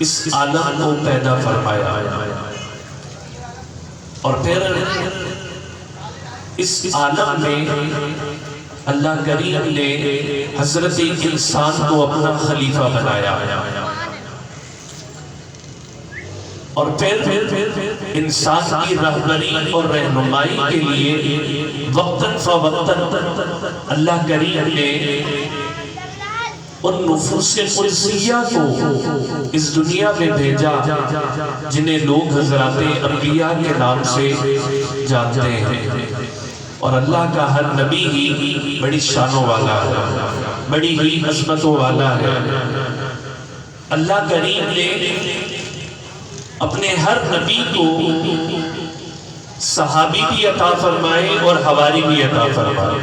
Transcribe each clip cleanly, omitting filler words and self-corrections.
اس عالم کو پیدا فرمایا اور پھر اس عالم میں اللہ کریم نے حضرت انسان کو اپنا خلیفہ بنایا اور پھر انسان کی رہبری اور رہنمائی کے لیے وقتاً فوقتاً اللہ کریم نے ان نفوس قدسیہ کو اس دنیا میں بھیجا جنہیں لوگ حضرات انبیاء کے نام سے جانتے ہیں۔ اور اللہ کا ہر نبی ہی بڑی شانوں والا ہے، بڑی ہی عظمتوں والا ہے۔ اللہ کریم نے اپنے ہر نبی کو صحابی بھی عطا فرمائے اور حواری بھی عطا فرمائے،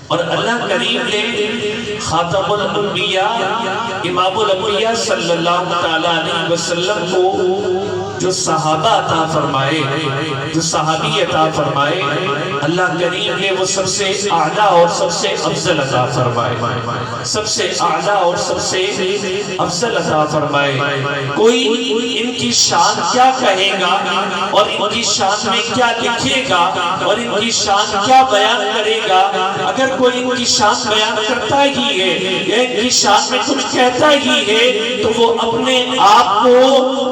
اور اللہ کریم نے خاتم الانبیاء امام الانبیاء صلی اللہ علیہ وسلم کو جو صحابہ عطا فرمائے، جو صحابی عطا فرمائے، اللہ کریم نے وہ سب سے اعلیٰ اور سب سے افضل عطا فرمائے، سب سے اعلیٰ اور سب سے افضل عطا فرمائے۔ کوئی ان کی شان کیا کہے گا اور ان کی شان میں کیا لکھے گا اور ان کی شان کیا بیان کرے گا؟ اگر کوئی ان کی شان بیان کرتا ہی ہے یا ان کی شان میں کچھ کہتا ہی ہے تو وہ اپنے آپ کو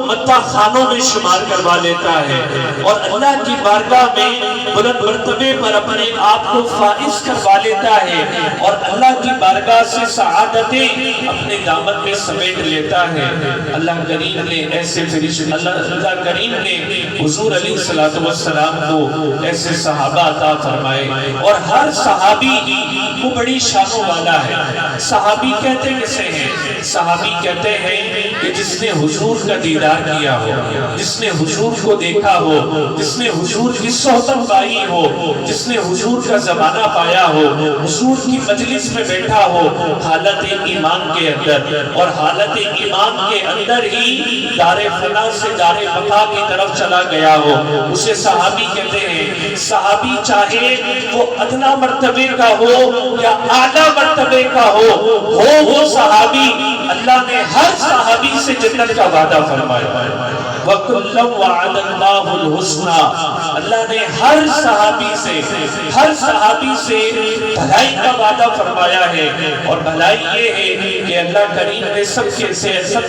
مداح خانوں میں شمار کروا لیتا ہے اور اللہ کی بارگاہ میں بلند مرتبے پر اپنے آپ کو فائز کروا لیتا ہے اور اللہ کی بارگاہ سے سعادتیں اپنے دامن میں سمیٹ لیتا ہے۔ اللہ کریم نے ایسے فرشتے، اللہ کریم نے حضور علیہ السلام کو ایسے صحابہ عطا فرمائے، اور ہر صحابی وہ بڑی شانوں والا ہے۔ صحابی کہتے کسے ہیں؟ صحابی کہتے ہیں کہ جس نے حضور کا دیدار کیا ہو، جس نے حضور کو دیکھا ہو، جس نے حضور کی صحبت پائی ہو، جس نے حضور کا زمانہ پایا ہو، حضور کی مجلس میں بیٹھا ہو حالت ایمان کے اندر، اور حالت ایمان کے اندر ہی دار فنا سے دار بقا کی طرف چلا گیا ہو، اسے صحابی کہتے ہیں۔ صحابی چاہے وہ ادنا مرتبے کا ہو یا اعلیٰ مرتبے کا ہو وہ صحابی، اللہ نے ہر صحابی سے جنت کا وعدہ فرمایا۔ وَكُلًّا وَعَدَ اللَّهُ الْحُسْنَى، اللہ نے ہر صحابی سے بھلائی کا وعدہ فرمایا ہے، اور بھلائی یہ ہے کہ اللہ کریم نے سب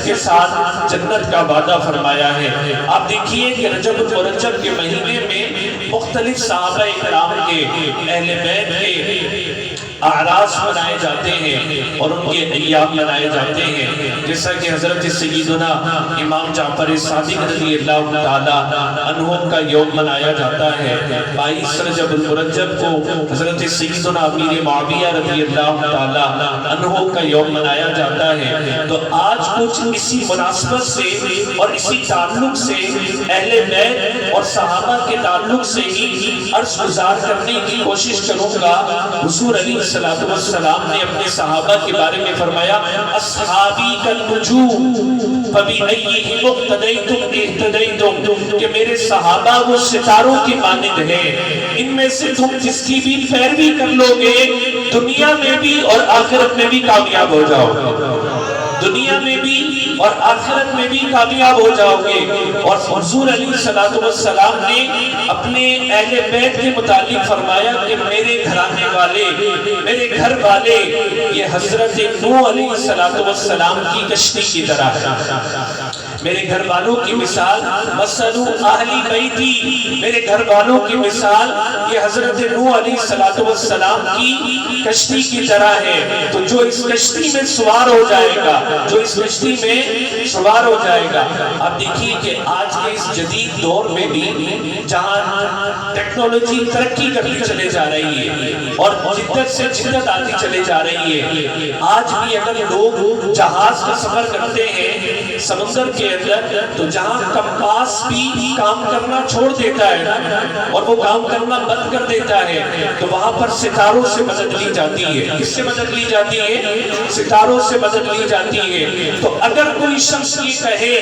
کے ساتھ جنت کا وعدہ فرمایا ہے۔ آپ دیکھیے کہ رجب المرجب کے مہینے میں مختلف صحابہ اکرام کے، اہل بیت کے اعراس منائے جاتے ہیں اور ان کے ایام منائے جاتے ہیں، جیسا کہ حضرت سیدنا امام جعفر صادق رضی اللہ تعالی عنہ کا یوم منایا جاتا ہے 22 رجب المرجب کو، حضرت سیدنا امیر معاویہ رضی اللہ تعالی عنہ کا یوم منایا جاتا ہے۔ تو آج کچھ اسی مناسبت سے اور اسی تعلق سے اہل بیت اور صحابہ کے تعلق سے ہی عرض گزار کرنے کی کوشش کروں گا۔ حضور علیہ السلام نے اپنے صحابہ کے بارے میں فرمایا اصحابی کالنجوم فبأیہم اقتدیتم اہتدیتم، کہ میرے صحابہ وہ ستاروں کے مانند ہیں، ان میں سے تم جس کی بھی پیروی کر لو گے دنیا میں بھی اور آخرت میں بھی کامیاب ہو جاؤ گے، دنیا میں بھی اور آخرت میں بھی کامیاب ہو جاؤ گے۔ اور حضور علیہ السلام نے اپنے اہل بیت کے متعلق فرمایا کہ میرے گھرانے والے، میرے گھر والے یہ حضرت نوح علیہ السلام کی کشتی کی طرح ہے۔ میرے گھر والوں کی مثال مثل اہل بیتی، میرے گھر والوں کی مثال یہ حضرت نوح علیہ السلام کی کشتی کی طرح ہے۔ تو جو اس کشتی میں سوار ہو جائے گا، جو اس کشتی میں سوار ہو جائے گا، آپ دیکھیے کہ آج کے اس جدید دور میں بھی جہاں ٹیکنالوجی ترقی کرتی چلے جا رہی ہے اور جدت سے جدت آتی چلے جا رہی ہے، آج بھی اگر لوگ جہاز کا سفر کرتے ہیں سمندر کے اندر تو جہاں کمپاس بھی کام کرنا چھوڑ دیتا ہے اور وہ کام کرنا بند کر دیتا ہے تو وہاں پر ستاروں سے مدد لی جاتی ہے. کس سے مدد لی جاتی ہے؟ ستاروں سے مدد لی جاتی ہے. تو اگر کوئی شخص یہ کہے،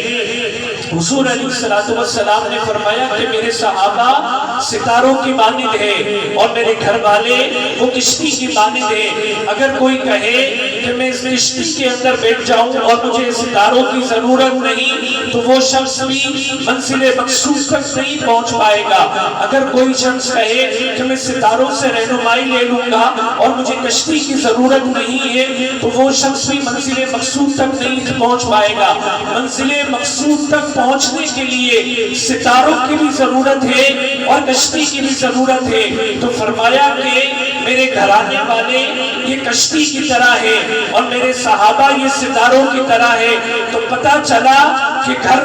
حضور علیہ السلام نے فرمایا کہ میرے صحابہ ستاروں کی مانند ہے اور میرے گھر والے وہ کشتی کی مانند ہے. اگر کوئی کہے کہ میں اس کشتی کے اندر بیٹھ جاؤں اور مجھے ستاروں کی ضرورت نہیں تو وہ شخص بھی منزل مقصود تک نہیں پہنچ پائے گا. اگر کوئی شخص کہے کہ میں ستاروں سے رہنمائی لے لوں گا اور مجھے کشتی کی ضرورت نہیں ہے تو وہ شخص بھی منزل مقصود تک نہیں پہنچ پائے گا. منزل مقصود تک پہنچنے کے لیے ستاروں کی بھی ضرورت ہے اور کشتی کی بھی ضرورت ہے. تو فرمایا کہ میرے گھرانے والے یہ کشتی کی طرح ہے اور میرے صحابہ یہ ستاروں کی طرح ہے. تو پتہ چلا کہ گھر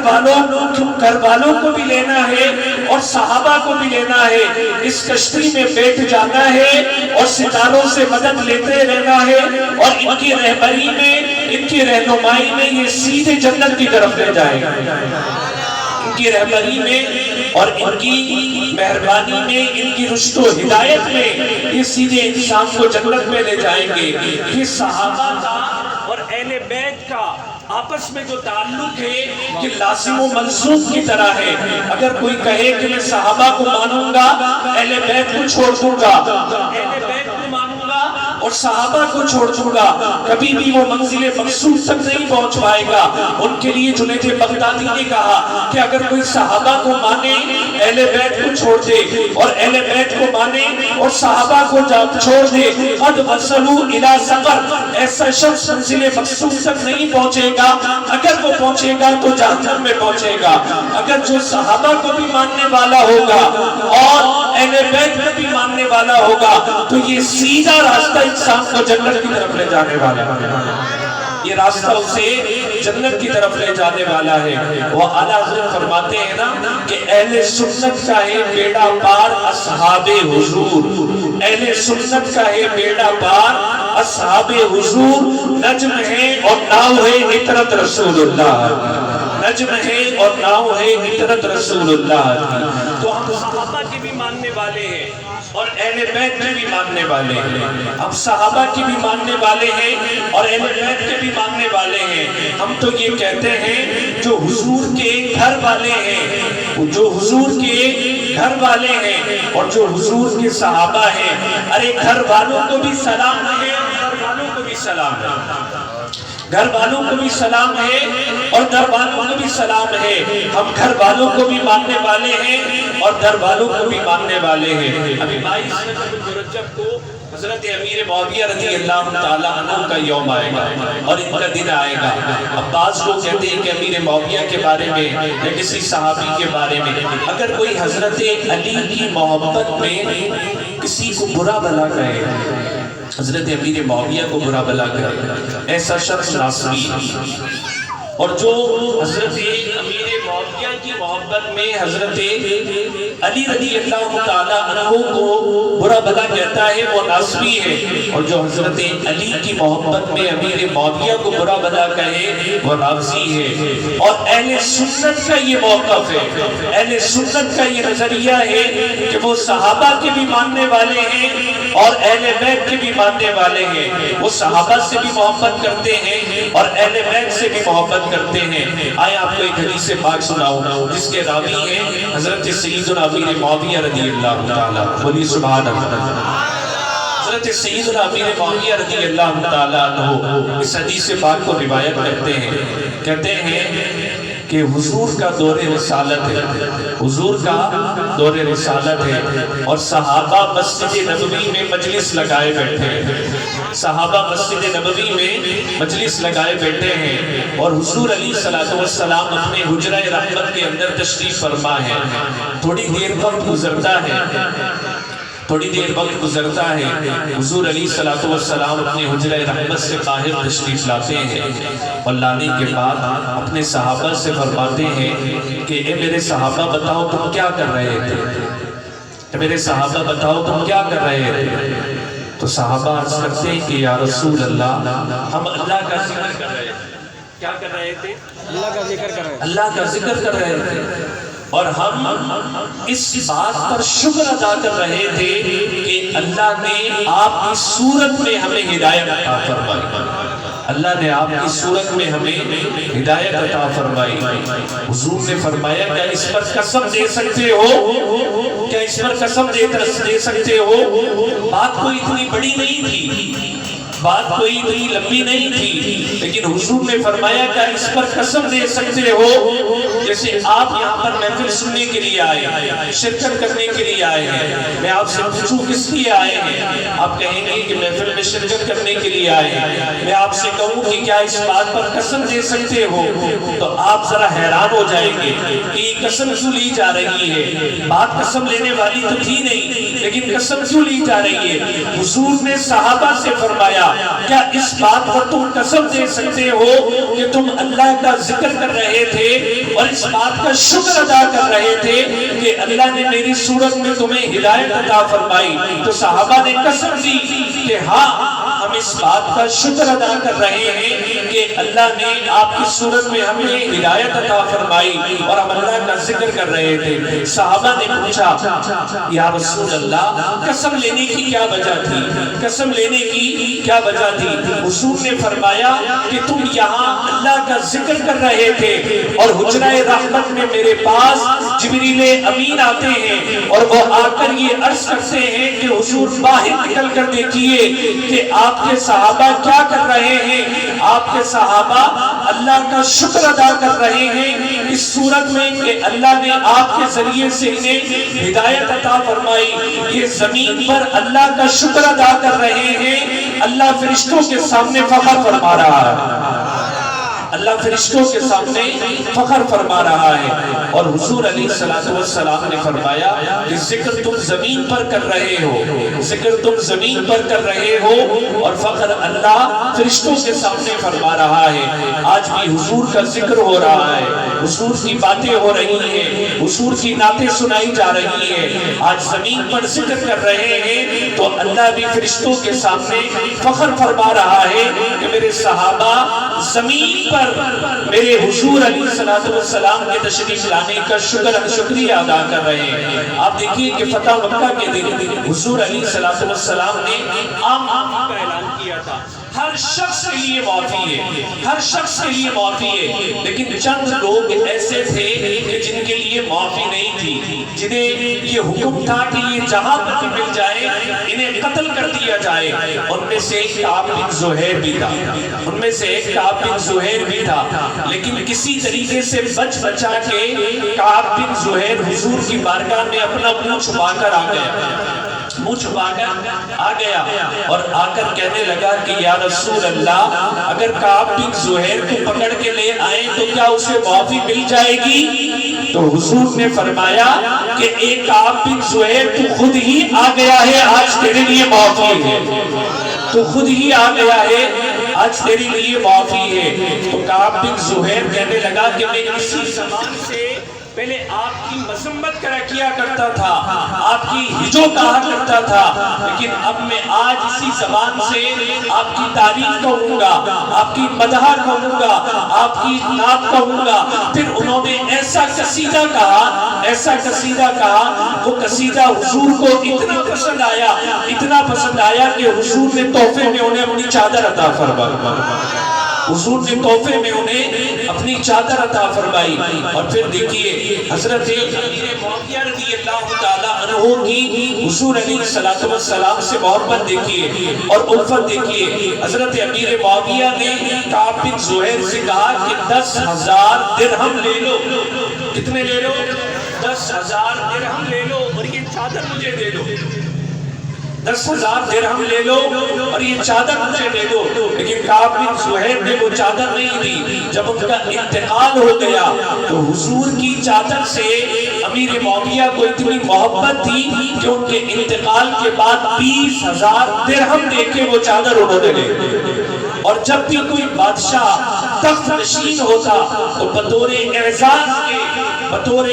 والوں کو بھی لینا ہے اور صحابہ کو بھی لینا ہے. اس کشتی میں بیٹھ جانا ہے اور ستاروں سے مدد لیتے رہنا ہے اور ان کی رہبری میں، ان کی رہنمائی میں یہ سیدھے جنت کی طرف لے جائے گا. ان کی رہبری میں اور ان کی مہربانی میں، ان کی رشد و ہدایت میں یہ سیدھے انسان کو جنت میں لے جائیں گے. یہ صحابہ کا اور اہل بیت کا آپس میں جو تعلق ہے یہ لازم و ملزوم کی طرح ہے. اگر کوئی کہے کہ میں صحابہ کو مانوں گا، اہل بیت کو چھوڑ دوں گا، اہل بیت کو مانوں گا اور صحابہ کو چھوڑ دوں گا، کبھی بھی وہ منزل مقصود تک نہیں پہنچ پائے گا. ان کے لیے جنید بغدادی نے کہا کہ اگر کوئی صحابہ کو مانے، اہل بیت کو چھوڑ دے، اور اہل بیت کو مانے اور صحابہ کو چھوڑ دے، قد وصلوا الی سقر، ایسا شخص منزل مقصود تک نہیں پہنچے گا. اگر وہ پہنچے گا تو جہنم میں پہنچے گا. اگر جو صحابہ کو بھی ماننے والا ہوگا اور اہل بیت کو بھی ماننے والا ہوگا تو یہ سیدھا راستہ انسان کو جنت کی طرف لے جانے والا ہے. یہ راستہ اسے جنت کی طرف لے جانے والا ہے. وہ اعلیٰ حضرت فرماتے ہیں نا کہ اہل سنت کا ہے بیڑا پار اصحاب حضور، اہل سنت کا ہے بیڑا پار اصحاب حضور. نجم ہے اور ناؤ ہے عطرت رسول اللہ، نجم ہے اور ناؤ ہے عطرت رسول اللہ. تو ہم صحابہ کے بھی ماننے والے ہیں اور اہل بیت کے بھی ماننے والے ہیں. ہم صحابہ کی بھی ماننے والے ہیں اور اہل بیت کے بھی ماننے والے ہیں. ہم تو یہ کہتے ہیں جو حضور کے گھر والے ہیں، جو حضور کے گھر والے ہیں اور جو حضور کے صحابہ ہیں، ارے گھر والوں کو بھی سلام ہے، گھر والوں کو بھی سلام ہے، گھر والوں کو بھی سلام ہے اور گھر والوں کو بھی سلام ہے. ہم گھر والوں کو بھی ماننے والے ہیں اور گھر والوں کو بھی ماننے والے ہیں. ابھی 22 رجب کو حضرت امیر معاویہ رضی اللہ تعالیٰ عنہ کا یوم آئے گا اور ان کا دن آئے گا. اب بعض لوگ کہتے ہیں کہ امیر معاویہ کے بارے میں یا کسی صحابی کے بارے میں اگر کوئی حضرت علی کی محبت میں کسی کو برا بھلا کہے، حضرت امیر معاویہ کو برا بھلا کرے، ایسا شخص ناصری. اور جو حضرت امیر معاویہ کی محبت میں حضرت علی رضی اللہ تعالیٰ عنہ کو برا بھلا کہتا ہے وہ ناصری ہے. اور جو حضرت علی کی محبت میں امیر معاویہ کو برا بھلا کہے وہ رافضی ہے. اور اہل سنت کا یہ موقف ہے، اہل سنت کا یہ نظریہ ہے کہ وہ صحابہ کے بھی ماننے والے ہیں اور اہل بیت کے بھی ماننے والے ہیں. وہ صحابہ سے بھی محبت کرتے ہیں اور اہل بیت سے بھی محبت کرتے ہیں. آئے آپ کو ایک حدیث پاک سناؤں جس کے راوی ہیں حضرت سیدنا امیر معاویہ رضی اللہ تعالیٰ. بولیے سبحان اللہ. حضرت سیدنا امیر معاویہ رضی اللہ تعالیٰ عنہ اس حدیث پاک کو روایت کرتے ہیں، کہتے ہیں کہ حضور کا دور رسالت ہے، حضور کا دور رسالت ہے اور صحابہ مسجد نبوی میں مجلس لگائے بیٹھے ہیں. صحابہ مسجد نبوی میں مجلس لگائے بیٹھے ہیں اور حضور علیہ السلام اپنے حجرہ رحمت کے اندر تشریف فرما ہے. تھوڑی دیر وقت گزرتا ہے، تھوڑی دیر وقت گزرتا ہے، حضور علیہ السلام اپنے حجرہ رحمت سے باہر تشریف لاتے ہیں اور لانے کے بعد اپنے صحابہ سے فرماتے ہیں کہ اے میرے صحابہ بتاؤ تم کیا کر رہے تھے، اے میرے صحابہ بتاؤ تم کیا کر رہے تھے. تو صحابہ عرض کرتے ہیں کہ یا رسول اللہ ہم اللہ کا ذکر کر رہے ہیں، کیا کر رہے تھے؟ اللہ کا ذکر کر رہے تھے، اللہ کا ذکر کر رہے تھے، اور ہم اس بات پر شکر ادا کر رہے تھے کہ اللہ نے آپ کی صورت میں ہمیں ہدایت عطا فرمائی، اللہ نے آپ کی صورت میں ہمیں ہدایت عطا فرمائی۔ حضور نے فرمایا کیا اس پر قسم دے سکتے ہو؟ کیا اس پر قسم دے سکتے ہو؟ بات کوئی اتنی بڑی نہیں تھی، بات کوئی اتنی لمبی نہیں تھی، لیکن حضور نے فرمایا کہ اس پر قسم دے سکتے ہو؟ جیسے آپ یہاں پر محفل سننے کے لیے آئے، شرکت کرنے کے لیے آئے ہیں، میں آپ سے پوچھوں کس لیے آئے ہیں؟ آپ کہیں گے کہ محفل میں شرکت کرنے کے لیے آئے ہیں۔ میں آپ سے کہوں کہ کیا اس بات پر قسم دے سکتے ہو؟ تو آپ ذرا حیران ہو جائیں گے کہ یہ قسم کیوں لی جا رہی ہے؟ بات قسم لینے والی تو تھی نہیں، لیکن قسم کیوں لی جا رہی ہے؟ حضور نے صحابہ سے فرمایا کیا اس بات پر تم قسم دے سکتے ہو کہ تم اللہ کا ذکر کر رہے تھے اور اس بات کا شکر ادا کر رہے تھے کہ اللہ نے میری صورت میں تمہیں ہدایت عطا فرمائی؟ تو صحابہ نے قسم دی کہ ہاں ہم اس بات کا شکر ادا کر رہے ہیں کہ اللہ نے آپ کی صورت میں ہمیں ہدایت عطا فرمائی اور ہم اللہ کا ذکر کر رہے تھے۔ صحابہ نے پوچھا یا رسول اللہ قسم لینے کی کیا وجہ تھی؟ قسم لینے کی کیا وجہ تھی؟ حضور نے فرمایا کہ تم یہاں اللہ کا ذکر کر رہے تھے اور حجرہ رحمت میں میرے پاس جبریل امین آتے ہیں اور وہ آ کر یہ عرض کرتے ہیں کہ حضور باہر نکل کر دیکھیے کہ آپ کے صحابہ کیا کر رہے ہیں۔ آپ کے صحابہ اللہ کا شکر ادا کر رہے ہیں اس صورت میں کہ اللہ نے آپ کے ذریعے سے انہیں ہدایت عطا فرمائی۔ یہ زمین پر اللہ کا شکر ادا کر رہے ہیں، اللہ فرشتوں کے سامنے فخر فرما رہا ہے، اللہ فرشتوں کے سامنے فخر فرما رہا ہے۔ اور حضور علیہ السلام نے فرمایا کہ ذکر تم زمین پر کر رہے ہو، ذکر تم زمین پر کر رہے ہو اور فخر اللہ فرشتوں کے سامنے فرما رہا ہے۔ آج بھی حضور کا ذکر ہو رہا ہے، حضور کی باتیں ہو رہی ہیں، حضور کی نعتیں سنائی جا رہی ہیں، آج زمین پر ذکر کر رہے ہیں تو اللہ بھی فرشتوں کے سامنے فخر فرما رہا ہے کہ میرے صحابہ زمین پر میرے حضور علیہ السلام کے تشریف لانے کا شکریہ ادا کر رہے ہیں۔ آپ دیکھیے کہ فتح مکہ کے دن حضور علیہ السلام نے عام کا اعلان کیا تھا، ہر شخص کے لیے معافی ہے، ہر شخص کے لیے معافی ہے، لیکن چند لوگ ایسے تھے کہ جن کے لیے معافی نہیں تھی، جنہیں یہ حکم تھا کہ یہ جہاں پر بھی مل جائے انہیں قتل کر دیا جائے۔ ان میں سے ایک کعب بن زہیر بھی تھا، ان میں سے ایک کعب بن زہیر بھی تھا، لیکن کسی طریقے سے بچ بچا کے کعب بن زہیر حضور کی بارگاہ میں اپنا منہ چھپا کر آ گیا، منہ چھپا کر آ گیا اور آ کر کہنے لگا کہ یا رسول اللہ اگر کعب بن زہیر کو پکڑ کے لے آئیں تو کیا اسے معافی مل جائے گی؟ تو حضور نے فرمایا کہ ایک کعب بن زہیر تو خود ہی آ گیا ہے، آج تیرے لیے معافی ہے، تو خود ہی آ گیا ہے، آج تیرے لیے معافی ہے۔ تو کعب بن زہیر کہنے لگا کہ میں اسی زمان سے پہلے آپ کی مذمت کیا کرتا تھا، آپ کی ہجو کہا کرتا تھا، لیکن اب میں آج اسی زبان سے آپ کی تعریف کہوں گا، آپ کی مدح کہوں گا، آپ کی نعت کہوں گا۔ پھر انہوں نے ایسا قصیدہ کہا، ایسا قصیدہ کہا، وہ قصیدہ حضور کو اتنا پسند آیا، اتنا پسند آیا کہ حضور نے تحفے میں انہیں اپنی چادر عطا فرمائی، حضور نے تحفے میں انہیں اپنی چادر عطا فرمائی۔ اور پھر دیکھیے حضرت امیر معاویہ رضی اللہ تعالیٰ عنہ کی حضور علیہ السلام سے محبت دیکھیے اور الفت دیکھیے۔ حضرت امیر معاویہ نے کعب بن زہیر سے کہا کہ 10,000 درہم لے لو، کتنے لے لو؟ 10,000 درہم لے لو اور یہ چادر مجھے دے دو، 10,000 درہم لے لو اور یہ چادر مجھے دے دو۔ لیکن کعب بن زہیر نے وہ چادر نہیں دی۔ جب ان کا انتقال ہو گیا تو حضور کی چادر سے امیر معاویہ کو اتنی محبت تھی کہ ان کے انتقال کے بعد 20,000 درہم دے کے وہ چادر انہوں نے لے لی۔ اور جب بھی کوئی بادشاہ تخت نشین ہوتا تو بطور اعزاز کے بطور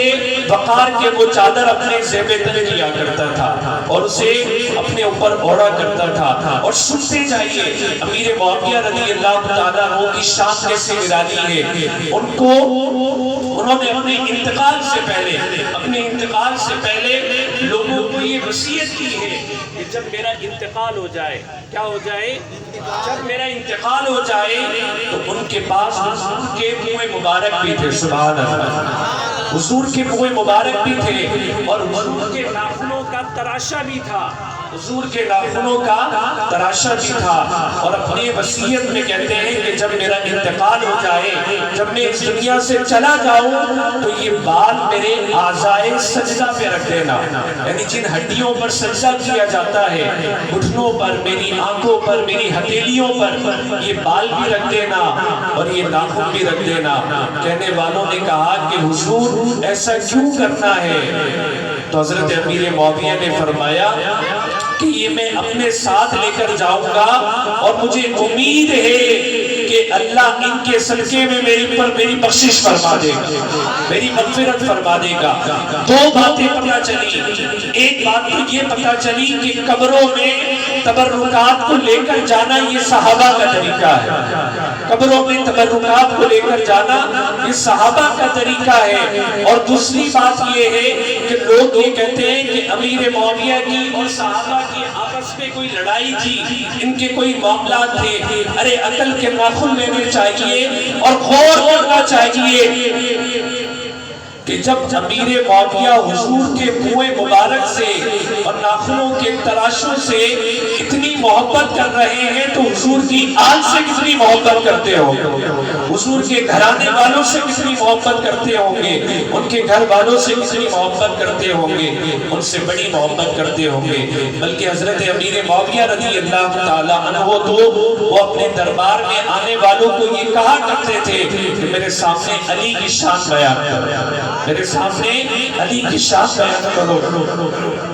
وقار کے وہ چادر اپنے زیب تن کیا کرتا تھا اور اسے اپنے اوپر اوڑھا کرتا تھا. اور سنتے جائیے امیر معاویہ رضی اللہ تعالیٰ عنہ کی شان کیسے نرالی ہے. انہوں نے اپنے انتقال سے پہلے لوگوں کو یہ وصیت کی ہے کہ جب میرا انتقال ہو جائے، کیا ہو جائے؟ جب میرا انتقال ہو جائے تو ان کے پاس حضور کے منہ مبارک بھی تھے. سبحان اللہ. حضور کے منہ مبارک بھی تھے اور حضور کے ناخنوں کا تراشا بھی تھا. حضور کے ناخنوں کا تراشا بھی تھا. اور اپنی وصیت میں کہتے ہیں کہ جب میرا انتقال ہو جائے، جب میں اس دنیا سے چلا جاؤں تو یہ بال میرے اعضائے سجدہ پہ رکھ دینا. یعنی جن ہڈیوں پر سجدہ کیا جاتا ہے، گھٹنوں پر، میری آنکھوں پر، میری ہتھیلیوں پر، یہ بال بھی رکھ دینا اور یہ ناخن بھی رکھ دینا. کہنے والوں نے کہا کہ حضور ایسا کیوں کرنا ہے؟ تو حضرت امیر معاویہ نے فرمایا کہ یہ میں اپنے ساتھ لے کر جاؤں گا اور مجھے امید ہے کہ اللہ ان کے صدقے میں میری بخشش فرما دے گا، میری مغفرت فرما دے گا. دو باتیں پتہ چلی. ایک بات تو یہ پتہ چلی کہ قبروں میں تبرکات کو لے کر جانا یہ صحابہ کا طریقہ ہے. قبروں میں تبرکات کو لے کر جانا یہ صحابہ کا طریقہ ہے. اور دوسری بات یہ ہے کہ لوگ یہ کہتے ہیں کہ امیر معاویہ کی اور صحابہ کی آپس میں کوئی لڑائی تھی، ان کے کوئی معاملات تھے. ارے عقل کے ناخن لینے چاہیے اور غور کرنا چاہیے کہ جب امیر معاویہ حضور کے منہ مبارک سے اور ناخنوں کے تراشوں سے اتنی محبت کر رہے ہیں تو حضور کی آل سے کتنی محبت کرتے ہوں گے، حضور کے گھرانے والوں سے کتنی محبت کرتے ہوں گے، ان کے گھر والوں سے کتنی محبت کرتے ہوں گے، ان سے بڑی محبت کرتے ہوں گے. بلکہ حضرت امیر معاویہ رضی اللہ تعالیٰ عنہ تو وہ اپنے دربار میں آنے والوں کو یہ کہا کرتے تھے کہ میرے سامنے علی کی شان بیان کرو، میرے سامنے علی کی شان بیان کرو.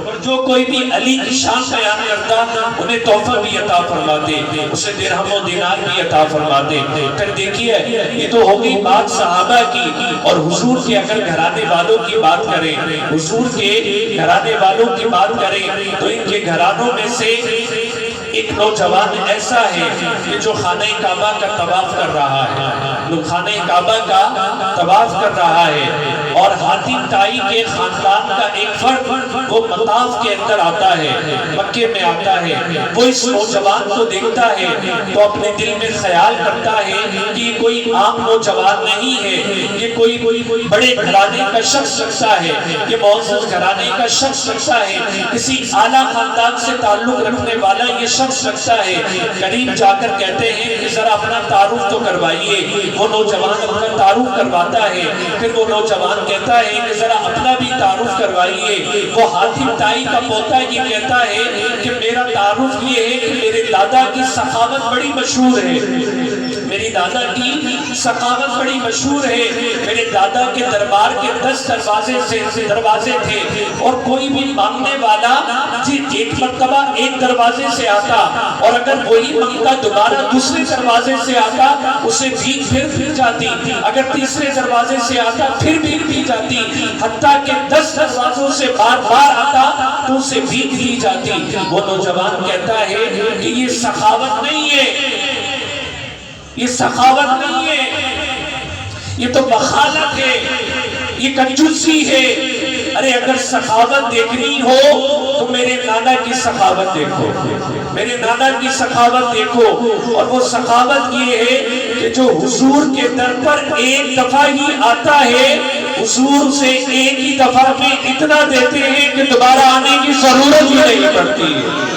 اور جو کوئی بھی علی کی شان بیان کرتا انہیں تحفہ بھی عطا فرماتے، اسے درہم و دینار بھی عطا فرماتے. پھر دیکھیے یہ تو ہوگی بات صحابہ کی. اور حضور کے اگر گھرانے والوں کی بات کریں، حضور کے گھرانے والوں کی بات کریں تو ان کے گھرانوں میں سے ایک نوجوان ایسا ہے کہ جو خانہ کعبہ کا طواف کر رہا ہے، جو خانہ کعبہ کا طواف کر رہا ہے. اور حاتم طائی کے خاندان کا ایک فرد وہ مطاف کے اندر آتا ہے، مکے میں آتا ہے. وہ اس نوجوان کو دیکھتا ہے تو اپنے دل میں خیال کرتا ہے کہ یہ کوئی عام نوجوان نہیں ہے، یہ کوئی بڑے گھرانے کا شخص لگتا ہے، یہ معزز گھرانے کا شخص لگتا ہے، کسی اعلیٰ خاندان سے تعلق رکھنے والا یہ شخص لگتا ہے. قریب جا کر کہتے ہیں کہ ذرا اپنا تعارف تو کروائیے. وہ نوجوان اپنا تعارف کرواتا ہے. پھر وہ نوجوان کہتا ہے کہ ذرا اپنا بھی تعارف کروائیے. وہ حاتم طائی کا پوتا یہ کہتا ہے کہ میرا تعارف یہ ہے کہ میرے دادا کی سخاوت بڑی مشہور ہے، میری دادا کی سخاوت بڑی مشہور ہے. میرے دادا کے دربار کے 10 دروازے تھے اور کوئی بھی مانگنے والا ایک مرتبہ ایک دروازے سے آتا اور اگر وہی مانگتا دوبارہ دوسرے دروازے سے آتا اسے بھیک پھر جاتی، اگر تیسرے دروازے سے آتا پھر بھی جاتی، حتیٰ کہ 10 دروازوں سے بار آتا تو اسے بھیک دی جاتی. وہ نوجوان کہتا ہے کہ یہ سخاوت نہیں ہے، یہ سخاوت نہیں ہے، یہ تو بخالت ہے، یہ کنجوسی ہے. ارے اگر سخاوت دیکھنی ہو تو میرے نانا کی سخاوت دیکھو، میرے نانا کی سخاوت دیکھو. اور وہ سخاوت یہ ہے کہ جو حضور کے در پر ایک دفعہ ہی آتا ہے، حضور سے ایک ہی دفعہ میں اتنا دیتے ہیں کہ دوبارہ آنے کی ضرورت ہی نہیں پڑتی ہے،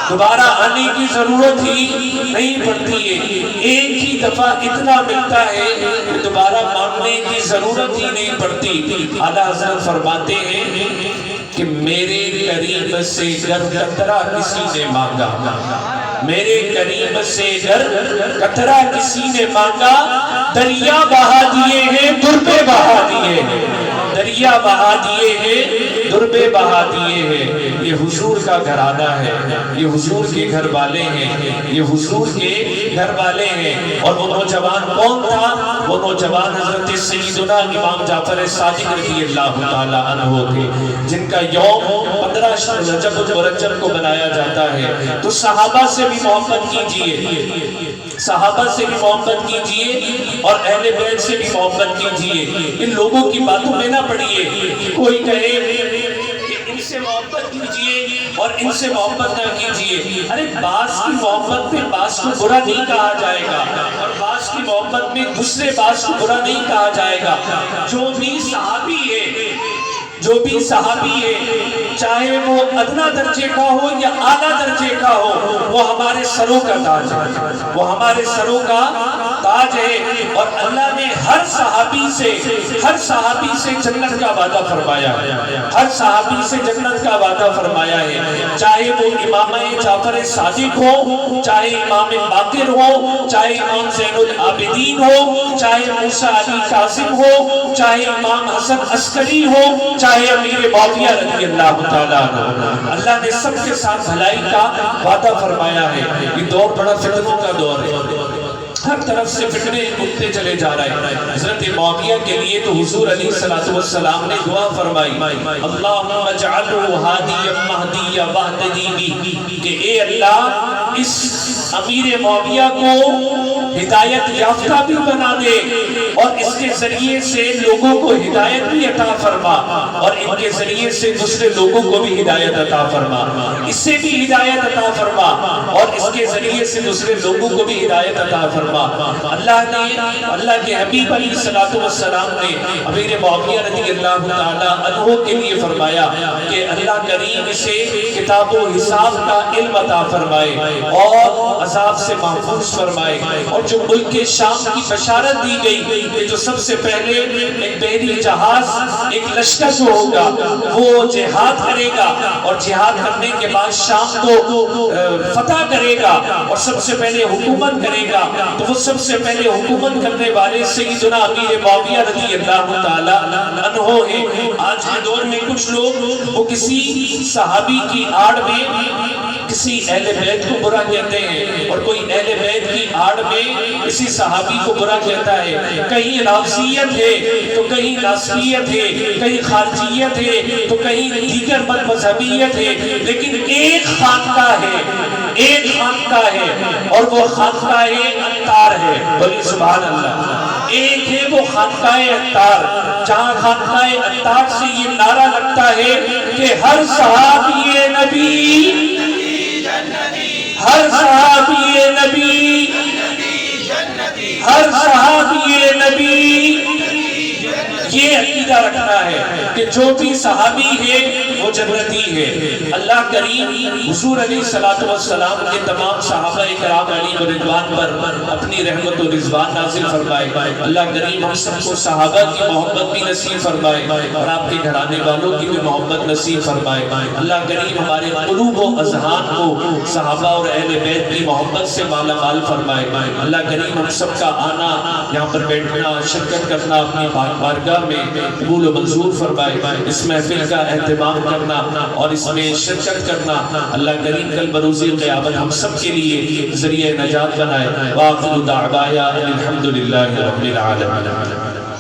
دوبارہ آنے کی ضرورت ہی نہیں پڑتی ہے. ایک ہی دفعہ اتنا ملتا ہے کہ دوبارہ مانگنے کی ضرورت ہی نہیں پڑتی. اعلیٰ حضرت فرماتے ہیں کہ میرے قریب سے گر قطرہ کسی نے مانگا، میرے قریب سے گر قطرہ کسی نے مانگا، دریا بہا دیے ہیں دربے بہا دیے ہیں، دریا بہا دیے ہیں دربے بہا دیے ہیں. یہ حضور کا گھرانہ ہے، یہ حضور کے گھر والے ہیں، یہ حضور کے گھر والے ہیں. اور وہ نوجوان کون تھا؟ وہ نوجوان حضرت سیدنا امام جعفر صادق رضی اللہ تعالی عنہ تھے، جن کا یوم 15 رجب المرجب کو بنایا جاتا ہے۔ تو صحابہ سے بھی محبت کیجئے، صحابہ سے بھی محبت کیجئے اور اہل بیت سے بھی محبت کیجئے۔ ان لوگوں کی باتوں میں نہ پڑیے کہ کوئی کہے کہ ان سے محبت کیجئے اور ان سے محبت نہ کیجئے۔ ارے بعض کی محبت میں بعض کو برا نہیں کہا جائے گا، اور بعض کی محبت میں دوسرے بعض کو برا نہیں کہا جائے گا۔ جو بھی صحابی ہے، جو بھی صحابی ہے، چاہے وہ ادنا درجے کا ہو یا اعلیٰ درجے کا ہو، وہ ہمارے سروں کا تاج ہے، وہ ہمارے سروں کا تاج ہے۔ اور اللہ نے ہر صحابی سے جنت کا وعدہ فرمایا ہے، ہر صحابی سے جنت کا وعدہ فرمایا ہے، چاہے وہ امام جعفر صادق ہو، چاہے امام باقر ہو، چاہے امام زین العابدین ہو، چاہے موسیٰ علی کاظم ہو، چاہے امام حسن عسکری ہو، چاہے امیر معاویہ رضی اللہ تعالیٰ عنہ۔ اللہ نے سب کے ساتھ بھلائی کا وعدہ فرمایا ہے۔ یہ دور بڑا فتنوں کا دور ہے، ہر طرف سے فتنے اٹھتے چلے جا رہے ہیں۔ حضرت معاویہ کے لیے تو حضور علیہ السلام نے دعا فرمائی، اللہم اجعلہ ہادیا مہدیا واہدنی بی، کہ اے اللہ اس امیر معاویہ کو ہدایت یافتہ بھی بنا دے، اور اس کے ذریعے سے لوگوں کو ہدایت بھی عطا فرما، اور ان کے ذریعے سے دوسرے لوگوں کو بھی ہدایت عطا فرما، اس سے بھی ہدایت عطا فرما، اور اس کے ذریعے سے دوسرے لوگوں کو بھی ہدایت عطا فرما۔ اللہ کے حبیب علیہ السلام نے امیر معاویہ رضی اللہ تعالی عنہ کے لیے فرمایا کہ اللہ کریم اسے کتاب و حساب کا علم عطا فرمائے اور عذاب سے محفوظ فرمائے۔ اور جو ملک شام کی بشارت دی گئی کہ جو سب سے پہلے ایک بحری جہاز، ایک لشکر جو ہوگا وہ جہاد کرے گا، اور جہاد کرنے کے بعد شام کو فتح کرے گا اور سب سے پہلے حکومت کرے گا، تو وہ سب سے پہلے حکومت کرنے والے سیدنا امیر معاویہ رضی اللہ تعالی عنہ ہیں۔ آج کے دور میں کچھ لوگ وہ کسی صحابی کی آڑ میں کسی اہل بیت کو برا کہتے ہیں، اور کوئی اہل بیت کی آڑ میں کسی صحابی کو برا کہتا ہے۔ کہیں رافضیت ہے تو کہیں ناصریت ہے، کہیں خارجیت ہے تو کہیں دیگر بد مذہبیت ہے، لیکن ایک خانقاہ ہے، ایک خانقاہ ہے، اور وہ خانقاہ اتار ہے۔ بولیے سبحان اللہ۔ ایک ہے وہ خانقاہ اتار، جہاں خانقاہ اتار سے یہ نعرہ لگتا ہے کہ ہر صحابی نبی، ہر صحابی نبی، ہر صحابی نبی، یہ عقیدہ رکھنا ہے کہ جو بھی صحابی ہے وہ جنتی ہے۔ اللہ کریم حضور علیہ السلام کے تمام صحابہ کرام علیہ رضوان پر اپنی رحمت و رضوان نازل فرمائے۔ اللہ کریم ہم سب کو صحابہ کی محبت بھی نصیب فرمائے، اور آپ کے گھرانے والوں کی بھی محبت نصیب فرمائے۔ اللہ کریم ہمارے قلوب و اذہان کو صحابہ اور اہل بیت کی محبت سے مالا مال فرمائے۔ اللہ کریم ہم سب کا آنا، یہاں پر بیٹھنا، شرکت کرنا اپنی بارگاہ میں قبول و منظور فرمائے۔ اس محفل کا اہتمام کرنا اور اس میں شرکت کرنا اللہ کریم کل بروز قیامت ہم سب کے لیے ذریعہ نجات بنائے۔ وآخر دعوانا الحمدللہ رب العالمین۔